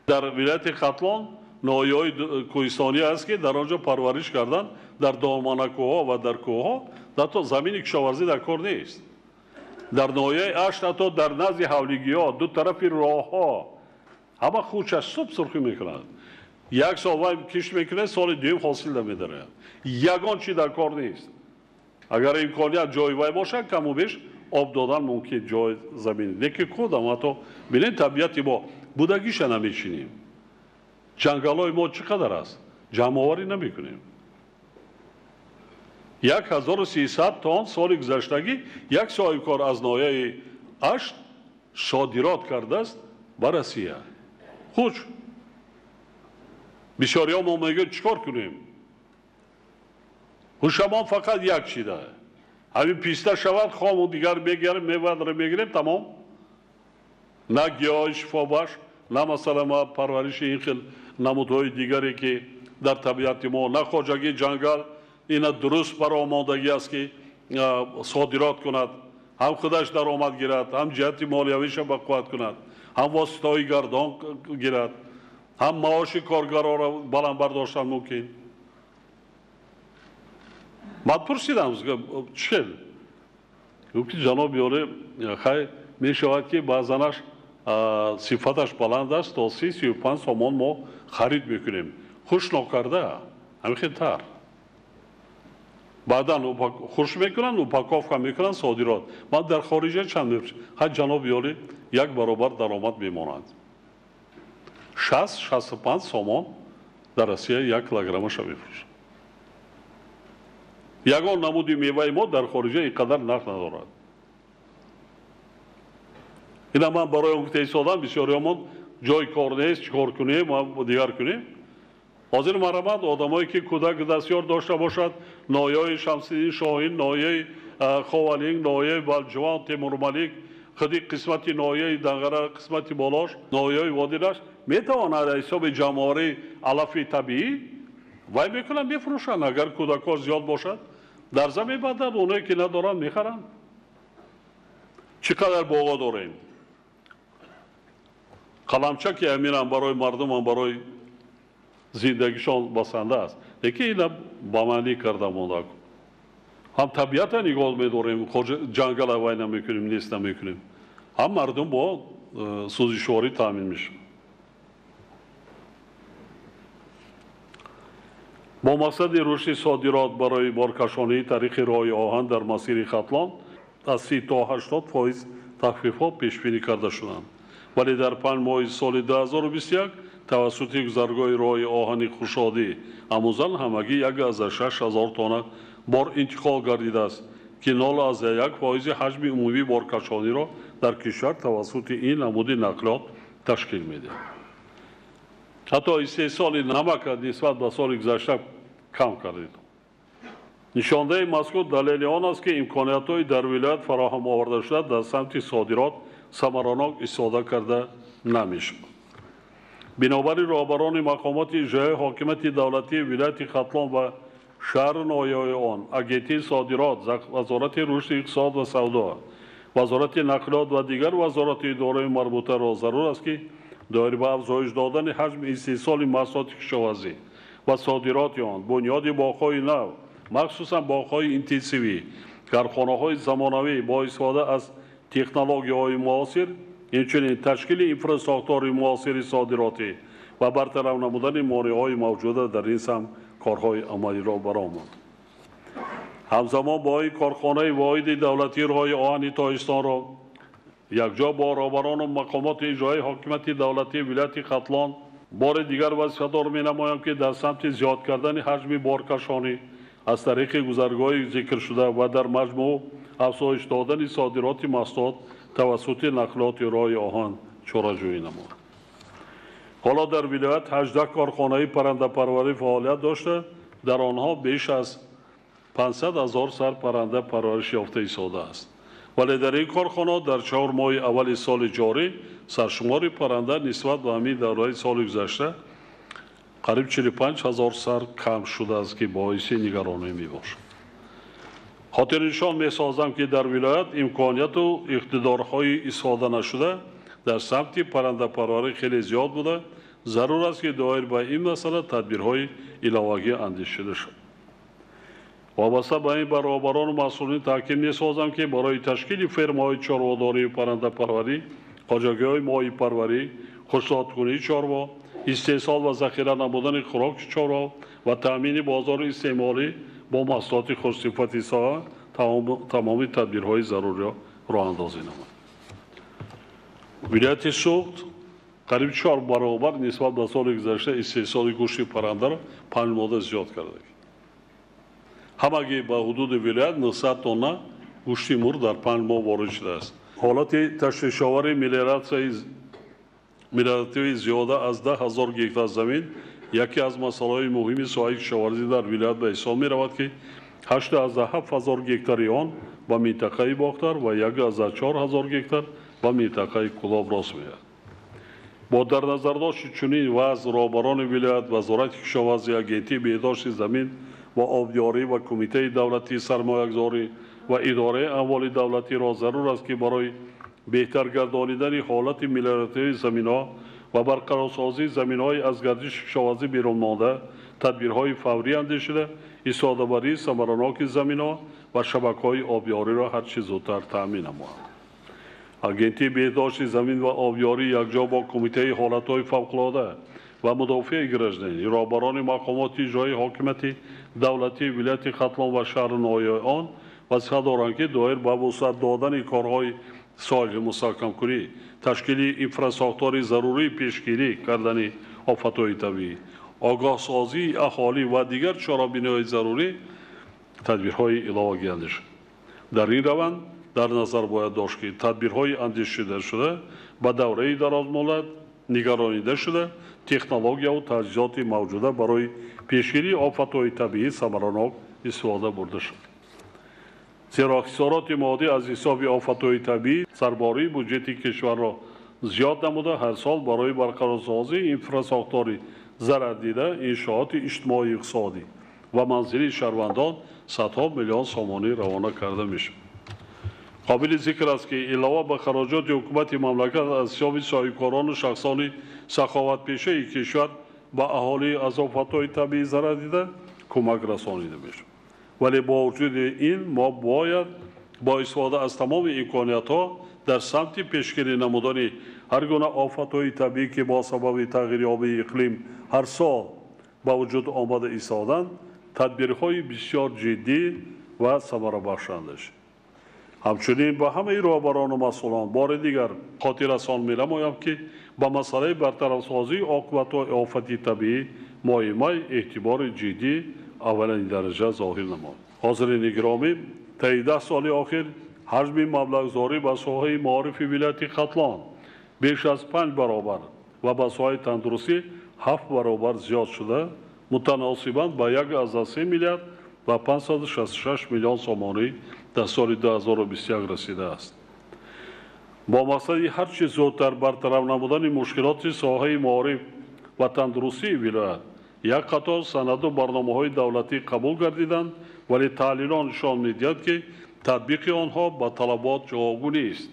در ولایت ختلان نایه‌های کوهستانی است که در آنجا پرورش کردن در دامنه کوه‌ها و در کوه‌ها در تو زمین کشاورزی در کار نیست. در نایه اشت حتی در نزد حولگی‌ها دو طرف راه‌ها همه خوچش صبح سرخی میکنند. 1 سال وای کش میکنه سال دوم حاصل نمیداره. یگان چی در کار نیست. اگر امکانیت جای وای باشه کم و بیش آب دادن ممکن جای زمین. لیکن کدام حتی ببین طبیعتی ما بودگیش نمیچینیم. جنگل‌های ما چقدر است؟ جمع‌آوری نمی‌کنیم. 1300 تن سال گذشتگی یک صاحبکار از ناحیه اشت صادرات کرده است به روسیه. خوش بسیاری‌ها ما میگن چیکار کنیم؟ هوشمند فقط یک چیزه. همین پیسته شود خام و دیگر میگیریم میگیریم تمام. نه گیاه شفا بخش نه مثلا ما پرورش این خیل نمودهای دیگری که در طبیعت ما نه خواجگی جنگل اینا درست برای آمادگی است که صادرات کند، هم خودش درآمد گیرد، هم جهت مالیویش بقوت کند، هم واسطه‌های گردان گیرد، هم معاش کارگرها را بلند برداشتن ممکن. من پرسیدم چه؟ گفت جناب یاره خیلی می شود که بعضنش صفتش بلند است تا 35 سومون ما خرید میکنیم. خوش نکرده همین تر. بعدا خوش میکنن و پاکاف میکنن صادرات. من در خارج چند میفرستم. ها جناب یاری یک برابر درآمد میماند. 60-65 سومون در روسیه 1 کیلوگرمش میفروشند. یگان نمودی میوه ما در خارج اینقدر نرخ ندارد. اینا من برای اون تیسادم بسیاریامون جای کار نیست چیکار کنیم و دیگر کنیم. حاضر مرحمت آدمایی که کودک دستیار داشته باشد نایه شمس‌الدین شاهین، نایه خوالینگ، نایه بلجوان، تیمور ملیک، خودی قسمتی نایه دنگره قسمتی بالاش، نایه وادیرش میتواند حساب جمع‌آوری علف طبیعی وای میکنن میفروشن. اگر کودک‌ها زیاد باشد در زمین بدن اونایی که ندارن میخرن. چقدر باغ داریم؟ قلمچه که امینم برای مردم هم برای زندگیشان بسنده است. یکی اینا با معنی کرده مونده. هم طبیعت نگاه میداریم جنگل وای نمیکنیم نیست نمیکنیم. هم مردم با سوزشواری تامین میشه. با مقصد رشد صادرات برای بارکشانی طریق راه آهن در مسیر ختلان از 30 تا 80% تخفیفات پیش بینی کرده شدند. ولی در 5 ماه سال 2021 توسط گذرگاه راه آهن خوشادی اموزن همگی 1,600 تن بار انتقال گردیده است که 0.1% حجم عمومی بارکشانی را در کشور توسط این نمود نقلات تشکیل میده. حتی 3 سال نمک نسبت به سال گذشته کم کردید. نشانده مذکور دلیل آن است که امکانیت‌های در ولایت فراهم آورده شده در سمت صادرات ثمراناک استفاده کرده نمی‌شود. بنابراین رهبران مقامات اجرایی حاکمیت دولتی ولایت ختلان و شهر نایه آن، اگنتی صادرات، وزارت رشد اقتصاد و سودا، وزارت نقلات و دیگر وزارت اداره مربوطه را ضرور است که دایر به افزایش دادن حجم استحصال محصولات کشاورزی و صادرات آن، بنیاد باغ‌های نو، مخصوصا باغ‌های اینتنسیوی، کارخانه‌های زمانوی با استفاده از تکنولوژی‌های معاصر، همچنین تشکیل اینفراستراکچور معاصر صادراتی و برطرف نمودن مانع‌های موجوده در این سمت کارهای عملی را برآورد. همزمان با این کارخانه واحد دولتی راه آهن تاجستان را یکجا با رهبران و مقامات اجرایی حاکمیت دولتی ولایت ختلان بار دیگر وظیفه‌دار می‌نمایم که در سمت زیاد کردن حجم بارکشانی از طریق گذرگاه ذکر شده و در مجموع افزایش دادن صادرات محصولات توسط نقلات راه آهن چاره‌جویی نمود. حالا در ولایت 18 کارخانه پرنده پروری فعالیت داشته، در آنها بیش از 500,000 سر پرنده پرورش یافته ایستاده است. ولی در این کارخانه در 4 ماه اول سال جاری سرشمار پرنده نسبت به همین دوران سال گذشته قریب 45,000 سر کم شده است که باعث نگرانی می باشد. خاطر نشان می سازم که در ولایت امکانیت و اقتدارهای استفاده نشده در سمت پرنده پروری خیلی زیاد بوده. ضرور است که دایر به این مسئله تدبیرهای علاوگی اندیشیده شد. وابسته به این برابران و مسئولین تاکید می سازم که برای تشکیل فرم‌های چارواداری پرنده پروری، قاچاقی‌های ماهی پروری، خشکسال‌کنی چاروا، استحصال و ذخیره نمودن خوراک چاروا و تامین بازار استعمالی با محصولات خوشصفتی ساحه تمامی تدبیرهای ضروری راه اندازی نمود. ولایت سوخت قریب 4 برابر نسبت به سال گذشته استحصال گوشت پرنده را 5 ماده زیاد کرده. همگی به حدود ولایت 900 تن گوشت مرغ در 5 ماه وارد شده است. حالت تشویش‌آور ملیارتی زیاده از 10,000 گکتار زمین یکی از مسائل مهم ساحه کشاورزی در ولایت به حساب می رود که 8,700 گکتار آن به منطقه باختر و 1,400 گکتار به منطقه کلاب راست می آید. با در نظر داشت چنین وضع رهبران ولایت، وزارت کشاورزی، اگنتی بهداشت زمین و آبیاری و کمیته دولتی سرمایه‌گذاری و اداره اموال دولتی را ضرور است که برای بهتر گردانیدن حالت ملیارتی زمین‌ها و برقرارسازی زمین‌های از گردش کشاورزی بیرون مانده تدبیرهای فوری اندیشیده استفاده‌بری ثمرناک زمین‌ها و شبکه‌های آبیاری را هر چه زودتر تأمین نماید. اگنتی بهداشت زمین و آبیاری یکجا با کمیته حالت‌های فوق‌العاده و مدافع گرجنی رهبران مقامات اجرایی حاکمیت دولتی ولایت ختلان و شهر ناحیه آن وظیفه دارند که دایر به وسعت دادن کارهای ساحل مستحکم کنی، تشکیل انفراستراکچور ضروری پیشگیری کردن آفت‌های طبیعی، آگاه سازی اهالی و دیگر چاره‌بینی‌های ضروری تدبیرهای علاوگی اندیشیده. در این روند در نظر باید داشت که تدبیرهای اندیشیده شده به دوره درازمدت نگرانیده شده تکنولوژیا و تجهیزات موجوده برای پیشگیری آفت‌های طبیعی ثمرناک استفاده برده شد. زیرا خسارات مادی از حساب آفت‌های طبیعی سرباری بودجه کشور را زیاد نموده هر سال برای برقرارسازی انفراستراکچور ضرر دیده انشاءات اجتماعی اقتصادی و منزلی شهروندان صدها میلیون سومانی روانه کرده میشد. قابل ذکر است که علاوه به خراجات حکومت مملکت از حساب صاحبکاران و شخصان سخاوت پیشه کشور به اهالی از آفت‌های طبیعی ضرر دیده کمک رسانیده میشد. ولی با وجود این ما باید با استفاده از تمام امکانیت‌ها در سمت پیشگیری نمودن هر گونه آفت‌های طبیعی که با سبب تغییر آب اقلیم هر سال با وجود آمده ایستادند تدبیرهای بسیار جدی و ثمره بخشنده است. همچنین با همه رهبران و مسئولان بار دیگر خاطر رسان می‌نمایم که با مسئله برطرف سازی عاقبت‌های آفتی طبیعی مایمای اعتبار جدی اولین درجه ظاهر نمود. حاضرین گرامی، طی 10 سال اخیر حجم مبلغ‌زاری به ساحه معارف ولایت ختلان بیش از 5 برابر و به ساحه تندرستی 7 برابر زیاد شده متناسباً با 1.3 میلیارد و 566 میلیون سومانی در سال 2021 رسیده است. با مقصد هر چه زودتر برطرف نمودن مشکلات ساحه معارف و تندرستی ولایت یک قطار سند و برنامه‌های دولتی قبول گردیدند ولی تحلیلان نشان می‌دهد که تطبیق آنها با طلبات جوابگو نیست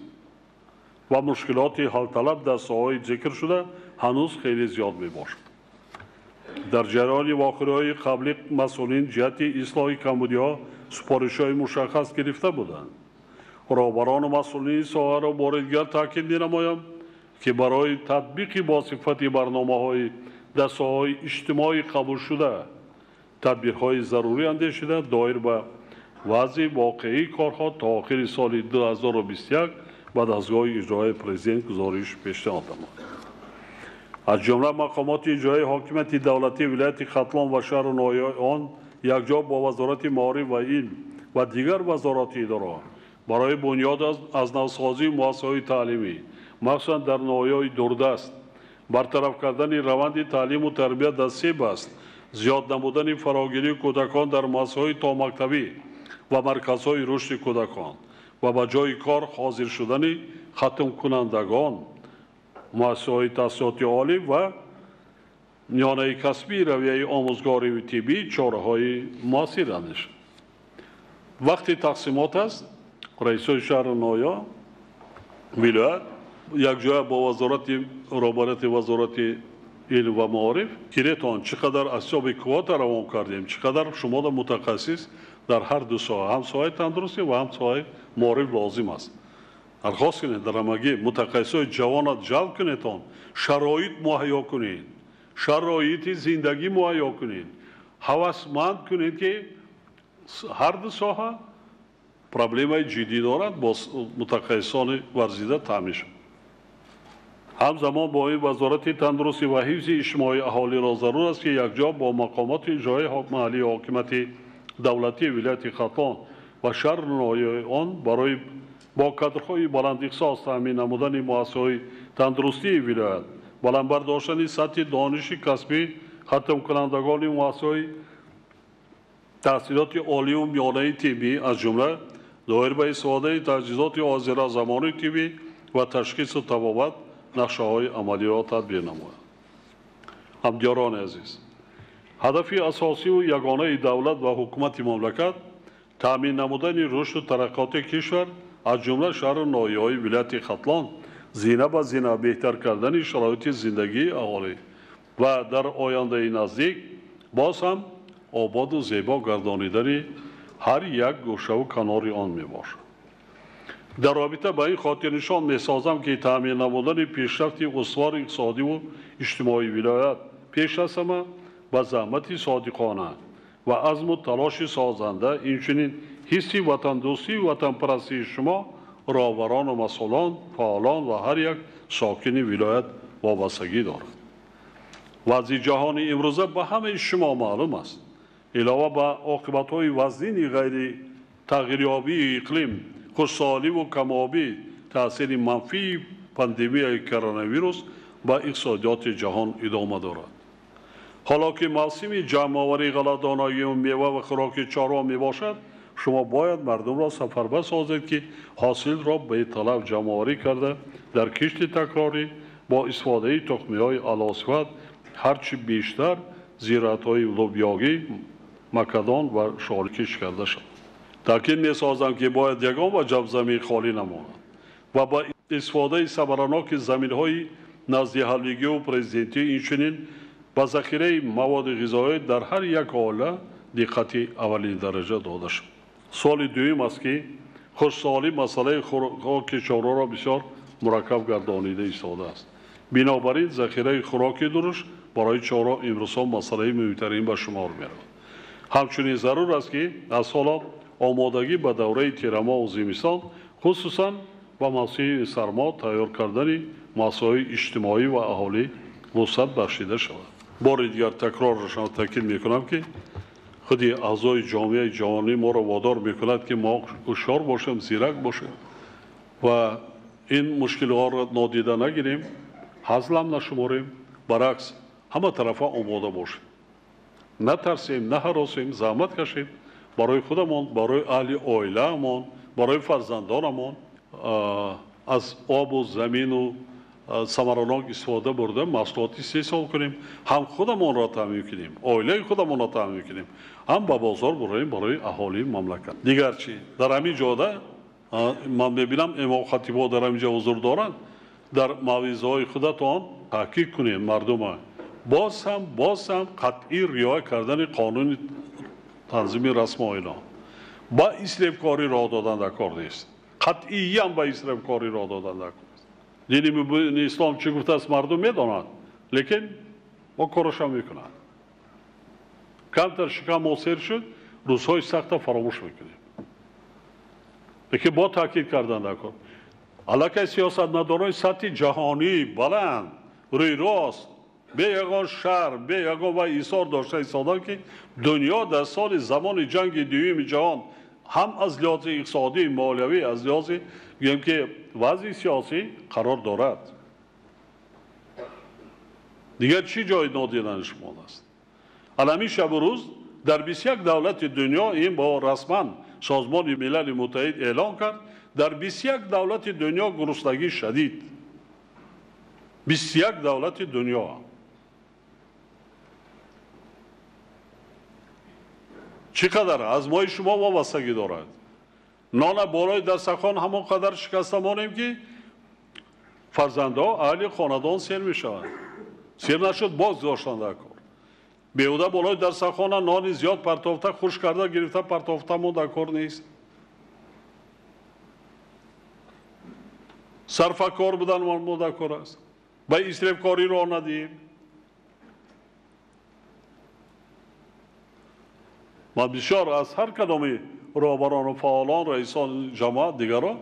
و مشکلات حل طلب در ساحه ذکر شده هنوز خیلی زیاد میباشد. در جریان واقعه‌های قبلی مسئولین جهت اصلاح کمبودی‌ها سپارش‌های مشخص گرفته بودند. رهبران و مسئولین ساحه را بار دیگر تاکید می‌نمایم که برای تطبیق با صفت برنامه‌های در ساحه اجتماعی قبول شده تدبیرهای ضروری اندیشیده دایر به وضع واقعی کارها تا آخر سال 2021 به دستگاه اجرایی پرزیدنت گزارش پیشنهاد نمود. از جمله مقامات اجرایی حاکمیت دولتی ولایت ختلان و شهر ناحیه آن یکجا با وزارت معارف و علم و دیگر وزارت اداره برای بنیاد از نوسازی مؤسسه‌های تعلیمی مخصوصا در ناحیه‌های دوردست برطرف کردن روند تعلیم و تربیت در 3 بست زیاد نمودن فراگیری کودکان در مؤسسه‌های تا مکتبی و مرکزهای رشد کودکان و به جای کار حاضر شدن ختم کنندگان مؤسسه‌های تحصیلاتی عالی و میانه کسبی رویه آموزگاری و طبی چاره‌های موثر اندش. وقتی تقسیمات است رئیس شهر نویا ولایت یک جای با وزارت رابطه وزارت علم و معارف کیرتون چقدر اسباب کوات روان کردیم چقدر شما در متخصص در هر دو ساحه هم ساحه تندرستی و هم ساحه معارف لازم است درخواست کنید در همگی متخصصای جوانات جلب کنیدتون شرایط مهیا کنید شرایط زندگی مهیا کنید هوسمند کنید که هر دو ساحه پرابلمای جدی دارد با متخصصان ورزیده تامین شود همزمان با این وزارت تندرستی و حفظ اجتماعی اهالی را ضرور است که یکجا با مقامات اجرایی محلی حاکمیت دولتی ولایت ختلان و شهر نوای آن برای با کادرهای بلند اختصاص تامین نمودن مؤسسه‌های تندرستی ولایت بلند برداشتن سطح دانش کسبی ختم کنندگان مؤسسه‌های تحصیلات عالی و میانه طبی از جمله دایر به استفاده تجهیزات حاضره زمانی طبی و تشخیص و تبابت نقشه های عملی را تدبیر نماید. همدیاران عزیز هدف اساسی و یگانه دولت و حکومت مملکت تامین نمودن رشد و ترقیات کشور از جمله شهر ناحیه‌های ولایت ختلان زینه به زینه بهتر کردن شرایط زندگی اهالی و در آینده نزدیک باز هم آباد و زیبا گردانیدن هر یک گوشه و کنار آن می باشد. در رابطه با این خاطر نشان می سازم که تامین نمودن پیشرفت استوار اقتصادی و اجتماعی ولایت پیش از همه با زحمت صادقانه و عزم و تلاش سازنده اینچنین حسی وطن دوستی و وطن پرستی شما راهبران و مسئولان فعالان و هر یک ساکن ولایت وابستگی دارد. وضع جهانی امروزه به همه شما معلوم است. علاوه بر عاقبت‌های وزین غیر تغییریابی اقلیم خشکسالی و کم‌آبی تأثیر منفی پاندمی کرونا ویروس با اقتصادیات جهان ادامه دارد. حالا که موسم جمع‌آوری غله‌دانایی و میوه و خوراک چاروا میباشد شما باید مردم را سفربر سازید که حاصل را به طلب جمع‌آوری کرده در کشت تکراری با استفاده تخم‌های اعلی‌صفت هرچی بیشتر زیرعت‌های لوبیایی مکدان و شالکش کرده شد. تاکید می‌سازم که باید یگان و جب زمین خالی نماند و با استفاده صبراناک زمین‌های نزد حلویگی و پرزیدنتی اینچنین با ذخیره مواد غذایی در هر یک حوله دقت اولین درجه داده شد. سال دوم است که خشکسالی مسئله خوراک چاروا را بسیار مرکب گردانیده ایستاده است. بنابراین ذخیره خوراک درشت برای چاروا امروز مسئله مهمترین به شمار می‌رود. همچنین ضرور است که از حالا آمادگی به دوره تیرما و زمستان خصوصا با موسم سرما تیار کردن مسائل اجتماعی و اهالی وسعت بخشیده شود. بار دیگر تکرارشان تاکید میکنم که خودی اعضای جامعه جهانی ما را وادار میکند که ما هوشیار باشیم زیرک باشیم و این مشکلات را نادیده نگیریم هزل نشماریم برعکس همه طرفه آماده باشیم نترسیم نه هراسیم زحمت کشیم برای خودمان برای اهل عائله‌مان برای فرزندانمان از آب و زمین و ثمراناک استفاده برده محصولاتی استحصال کنیم هم خودمان را تامین کنیم عائله خودمان را تامین کنیم هم به بازار براییم برای اهالی مملکت دیگر چی در همین جاده من می‌بینم امام خطیب‌ها در همینجا حضور دارند در موعظه‌های خودتان تحقیق کنید مردم باز هم قطعی رعایت کردن قانون تنظیم رسم آیین با اسراف کاری راه دادن در کار نیست قطعی هم با اسراف کاری راه دادن در کار دین مبین اسلام چه گفته است مردم میدانند لیکن با کارش هم میکنند کمتر شکم موثر شد روزهای سخت فراموش میکنیم لیکن با تاکید کردن در کار علاقه سیاست مداران سطح جهانی بلند روی راست به یگان شهر به یگان و ایثار داشته ایستادن که دنیا در سال زمان جنگ دوم جهان هم از لحاظ اقتصادی مالیوی از لحاظ گویم که وضع سیاسی قرار دارد دیگر چی جای نادیدن شما است علمی شب و روز در 21 دولت دنیا این با رسما سازمان ملل متحد اعلام کرد در 21 دولت دنیا گرسنگی شدید 21 دولت دنیا چقدر از مای شما وابستگی دارد. نان بالای دسترخوان همان قدر شکسته مانیم که فرزندها اهل خاندان سیر می شوند. سیر نشد باز داشتند در کار. بیهوده بالای دسترخوان نان زیاد پرتافته خوش کرده گرفته پرتافته ما در کار نیست. صرف کار بودن ما در کار است. به اسراف کاری را ندیم. ما بسیار از هر کدامی رهبران و فعالان رئیسان جماعت دیگران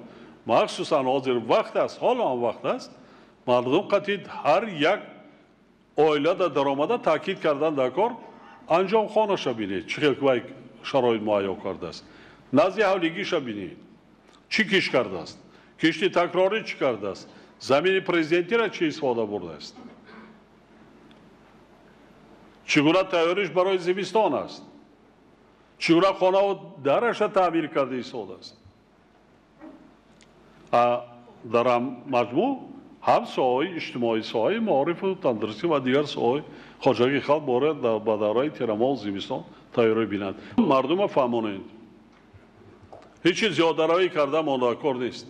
مخصوصا حاضر وقت است، حالا هم وقت است، مردم قطعی هر یک عائله در درآمده تاکید کردن در کار انجام خانه بینید چه یک شرایط مهیا کرده است، نزد حولیگیش بینید چی کش کرده است، کشتی تکراری چی کرده است، زمین پرزیدنتی را چی استفاده برده است، چگونه تیاریش برای زمستان است، چگونه خانه و درش را تعمیر کرده ایستاده است. در مجموع هم ساهای اجتماعی، ساهای معارف و تندرستی و دیگر ساهای خواجگی خلق باید در دورای تیرماه و زمستان تیاری بینند. مردم فهمانند هیچ زیاده روی کرده مادرکار نیست.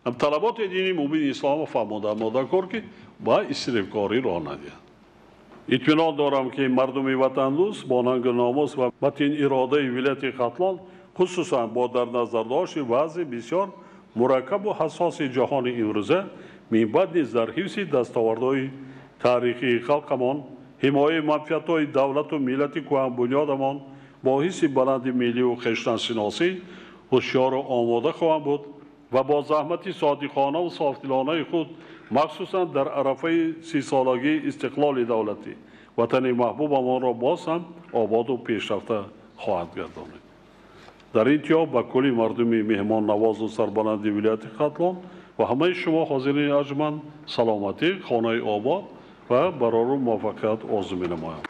هم طلبات دینی مبین اسلام فهمانده مادرکار که با اسراف کاری راه ندهند. اطمینان دارم که مردم وطن دوست با ننگ ناموس و متین اراده ولایت ختلان خصوصا با در نظر داشت وضع بسیار مرکب و حساس جهان امروزه میباید نیز در حفظ دستاوردهای تاریخی خلقمان حمایه منفعت‌های دولت و ملت کهن بنیادمان با حس بلند ملی و خویشتن‌شناسی هوشیار و آماده خواهند بود و با زحمت صادقانه و صافدلانه خود مخصوصا در عرفه 30 سالگی استقلال دولتی وطن محبوبمان را باز هم آباد و پیشرفته خواهد گردانید. در انتها به کلی مردم مهمان نواز و سربلند ولایت ختلان و همه شما حاضرین ارجمند سلامتی، خانه آباد و برای موفقیت آرزو می‌نمایم.